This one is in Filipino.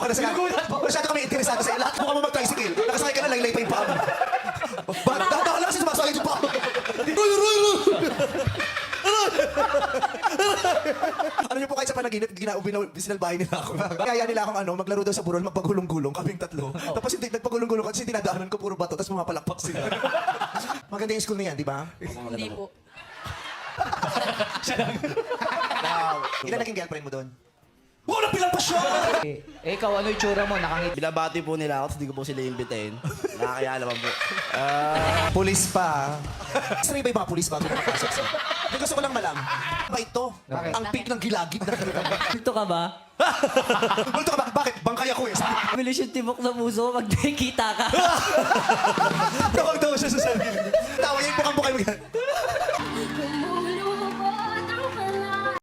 ka na sa masyado kami interesado sa lahat. Mukha mo mag-tricycle. Nakasakay ka na, laylay pa yung paa mo. Dahan lang kasi sumasakay yung paa mo. Ano niyo po kahit sa panaginip, sinalbahin nila ako. Kaya nila akong maglaro daw sa burol, magpagulong-gulong, kaming tatlo. Tapos hindi, nagpagulong-gulong kasi dinadaanan ko puro bato, tapos pumapalakpak sila. Maganda yung school na yan, di ba? Hindi po. Ilan naging girlfriend mo doon? Wala bilang pa siya! Ikaw, ano yung tsura mo? Nakangiti. Binabati po nila ako, tapos di ko po sila imbitahin. Nakakaya naman po. Pulis pa. Sanay ba yung mga pulis bago makapasok sa? Hindi gusto ko lang malam. Ba ito? Ang pink ng gilagid na kita. Dito ka ba? Multo ka ba? Bakit? Bangkay ako eh. Bilis yung tibok sa puso pag nakikita ka. Tawag daw siya sa sarili. Tawa yung bukang-bukay mo.